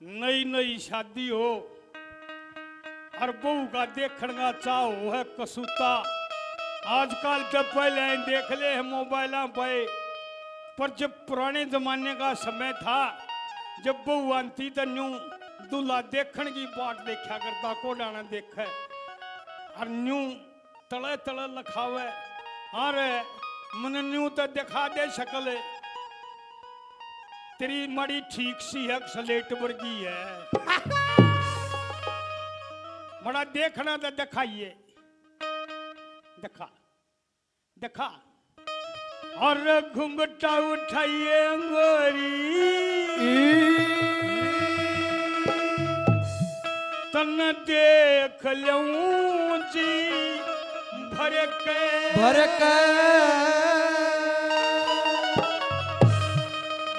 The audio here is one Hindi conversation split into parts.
नई नई शादी हो और बहू का देखने का चाह है कसूता। आजकल तो पहले ही देख ले है मोबाइल पे, पर जब पुराने जमाने का समय था जब बहू आती तो न्यू दूल्हा देखने की बात देखा करता को डाना देखे और न्यू तले तले लखावे अरे मन न्यू तो दिखा दे शकल तेरी मड़ी ठीक सी है स्लेट वर्गी है बड़ा देखना तो दिखाइए दिखा दिखा और घुंघटा उठाइए अंगोरी तन देख लूं जी भर के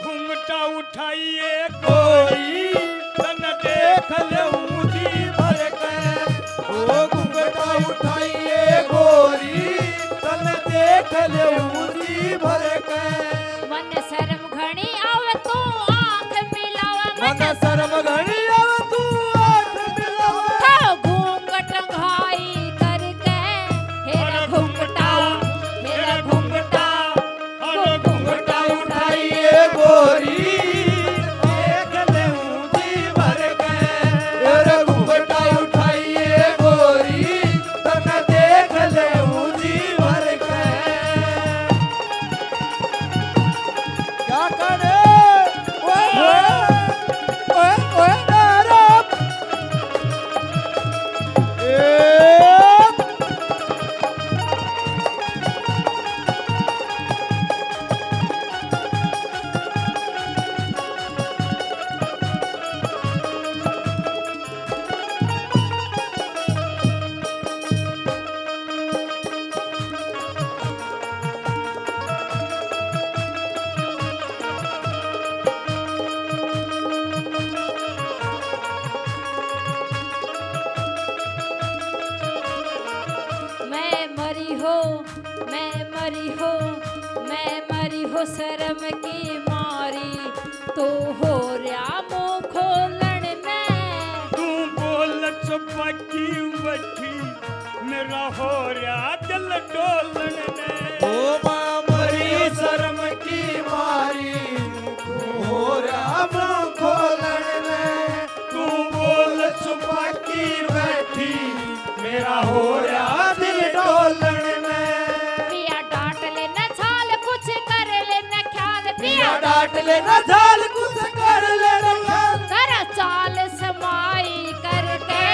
घुंघटा उठाइए कोई तन देख लूं जी भर के ओ घुंघटा उठाइए गोरी तन देख लूं जी भर के मन शर्म घणी आवे तू आंख मिलावे मन शर्म घणी आवे तू आंख मिलावे था घूंघट घाई करके हेरा घूंघटा और घुंघटा उठाइए गोरी देख लूं जी भर के तेरा घुंघटा उठाइए गोरी तन देख लूं जी भर के क्या करे ओए नारा मैं मरी हो शर्म की मारी तो हो रहा मुंह खोलण में तू बोल चुपकी बैठी मेरा हो रहा दिल डोलन ने ओ मां मरी शर्म की मारी तू हो राम खोलन में तू बोल चुपकी बैठी मेरा हो रहा दिल डोलन में पिया डांट ले न छाल कुछ कर ले न ख्याल पिया डांट ले न झाल कुछ कर ले रंगा कर चाल समाई करके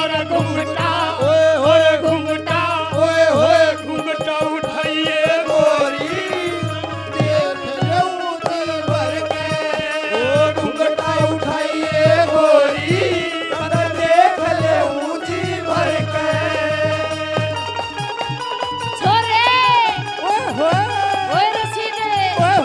और घुंघटा ओए घुंघटा ओए घुंघटा उठाइए गोरी देख लूं जी भर के ओ घुंघटा उठाइए गोरी तन देख लूं जी भर के छोरे ओए ओए रसीदे ओए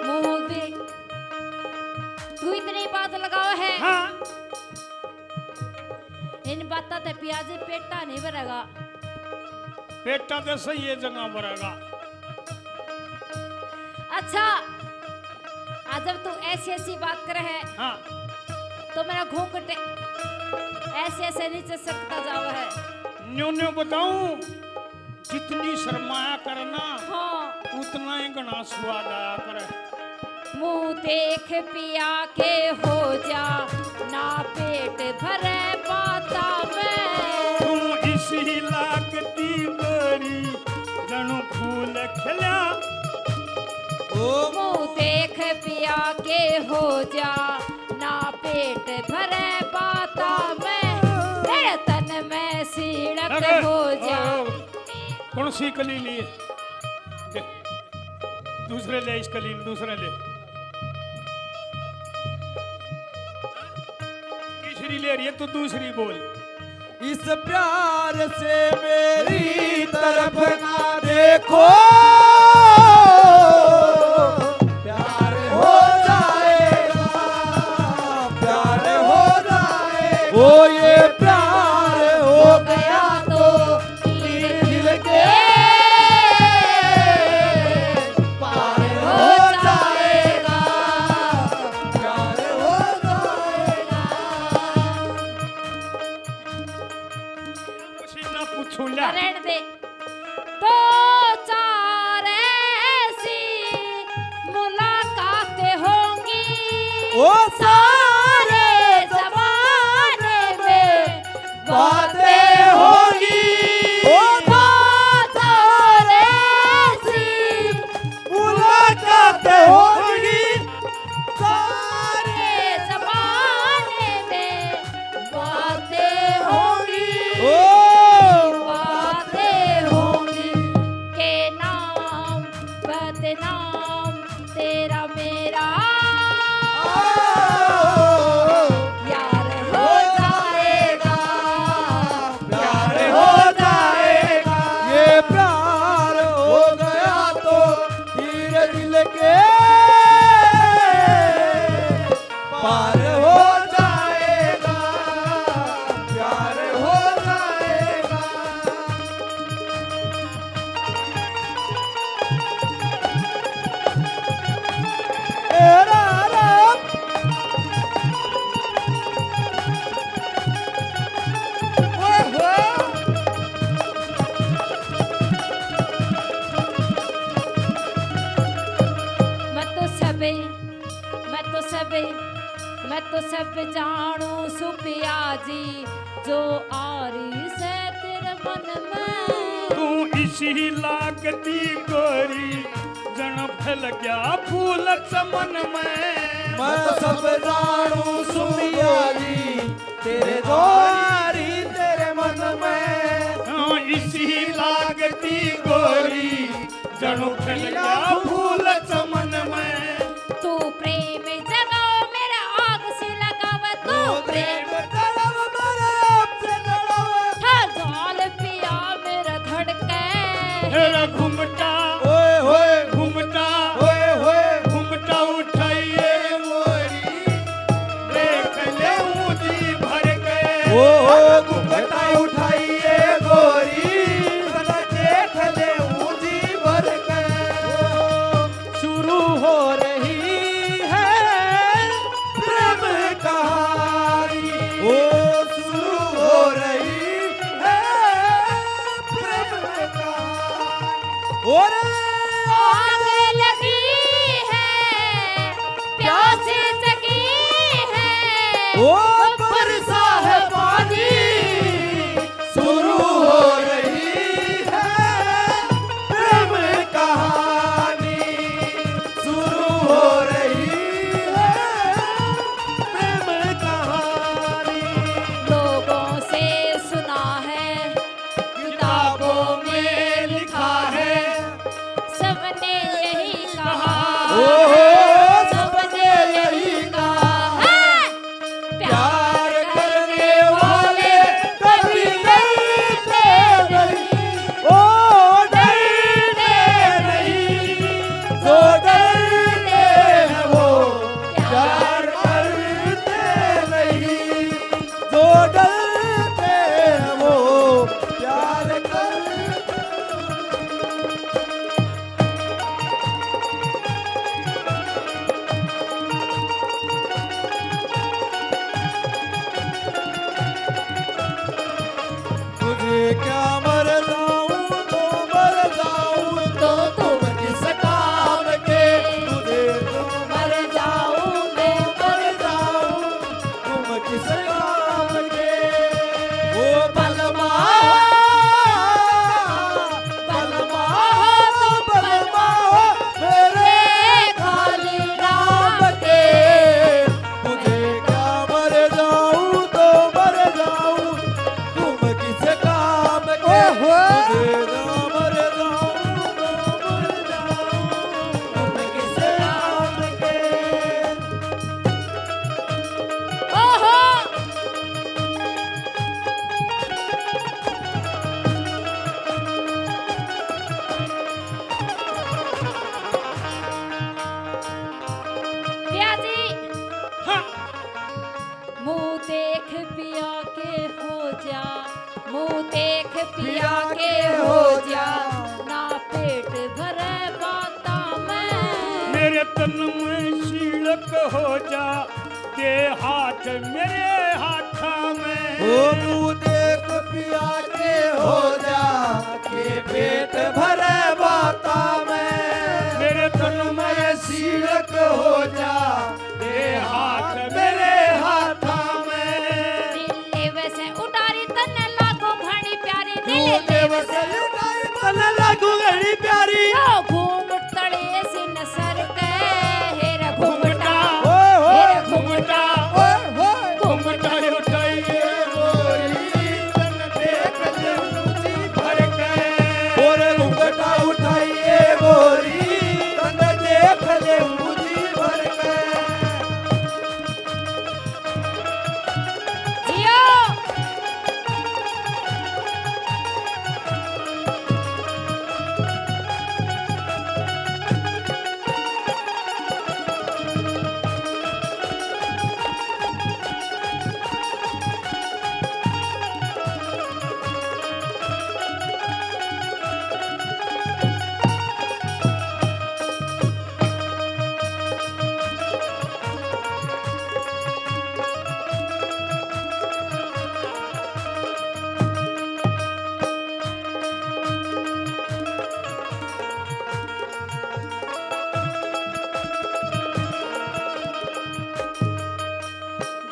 मुंह भी तू इतनी बात लगाओ है हाँ इन बातों ते प्याजे पेटा नहीं भरेगा पेटा तो सही है जगह भरेगा अच्छा आज जब तू ऐसी ऐसी बात करे है हाँ तो मेरा घूंघट ऐसे ऐसे नीचे सरकता जावा है न्यू न्यू बताऊं जितनी शर्माया करना हाँ उतना ही घना स्वाद आया करे मुंह देख पिया के हो जा ना पेट भरे पाता में तू इसी लागती बरी जनु फूल खिला मुंह देख पिया के हो जा ना पेट भरे पाता में तेरे तन में सीढ़क हो जा कौन सी कली लिए? दे, दूसरे ले, इस कली दूसरे ले। तीसरी ले रही है तो दूसरी बोल। इस प्यार से मेरी तरफ ना देखो, प्यार हो जाएगा, प्यार हो जाएगा। ओ ये प्यार हो गया तो तीर दिल के पार हो जाएगा, प्यार हो जाएगा। उसी ना पूछू ला। रहने दे। दो चार ऐसी मुलाकातें होंगी ओ सारे जमाने में बातें होगी, ओ दो चार ऐसी मुलाकातें होगी, सारे सारे जमाने में बातें होंगी, ओ बातें होंगी के नाम बदनाम तेरा मेरा यार हो जाएगा, प्यार हो जाएगा। ये प्यार हो गया तो तीर दिल के पार हो जाएगा, प्यार हो जाएगा। एरा राम ओए होए। मैं तो सब जानू सुपिया जी जो आरी से तेरे मन में तू इसी लागती गोरी जन फैल गया फूल चमन में। मैं सब जानू सुनिया जी तेरे द्वारी तेरे मन में। हाँ, इसी लागती गोरी जन फैल गया फूल चमन में। तू प्रेम जगाओ मेरा आग से लगावा तू प्रेम चढ़ाव मेरे आपसे चढ़ाव। हर जाल पिया मेरा धड़के हेरा घुमटा ओए होए घुमटा ओए होए घुमटा उठाइए मोरी देख ले जी भर के। ओ घुंघटा उठाइए गोरी देख ले ऊंची भर के। शुरू हो रही है प्रेम कहानी, ओ शुरू हो रही है प्रेम कहानी। और आग लगी है प्यास जगी है ओ बरसा है पानी, शुरू हो रही है प्रेम कहानी, शुरू हो रही है प्रेम कहानी। लोगों से सुना है किताबों में लिखा है सबने यही कहा ओ सबने यही कहा है प्यार करने वाले कभी डरते नहीं, ओ डरते नहीं, जो डरते हैं वो प्यार करते नहीं, जो डरते हैं वो प्यार करते। हाथ मेरे हाथ में ओ मुँह देख पिया के हो जा के पेट भरे बाता में मेरे तन में सीलक हो जा दे हाथ मेरे हाथा में दिल वैसे उतारी तन लागो घणी प्यारी तू दिल देव से उठाई तन लागू घड़ी प्यारी यो घूंघट तले से न सर के हेर घूंघटा ओए होए हेर घूंघटा ओए होए घूंघटा उठाइए गोरी तन देख ले ऊंची भर के और घुंघटा उठाइए गोरी तन देख ले ऊंची भर के जियो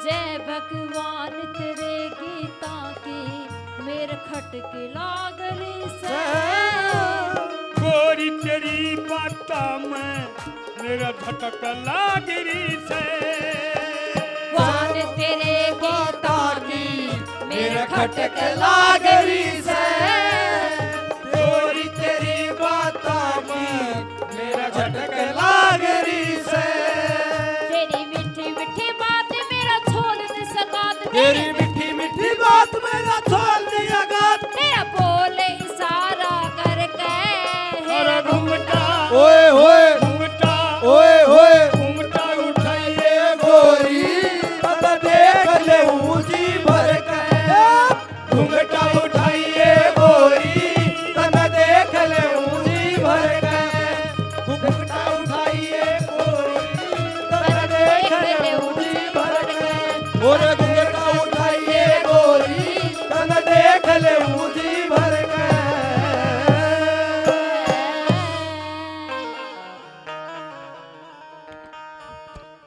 जय भगवान तेरे गीता की मेरे खटके लागली से गोरी तेरी बाता में मेरा झटक लागरी से वान तेरे गीता की मेरे खटके लागरी लागली से से गोरी तेरी बाता में मेरा झटक लागरी से तेरी मीठी मीठी बात मेरा छोड़ न सकात तेरी मीठी मीठी बात मेरा छोड़ दिया गात तेरा बोले इशारा करके अरे घूंघटा ओए होए घूंघटा ओए होए घूंघटा उठाइए गोरी तब देख ले ऊंची भर के घुंघटा उठाइए गोरी तब देख ले ऊंची भर के घुंघटा उठाइए गोरी तब देख ले ऊंची भर के और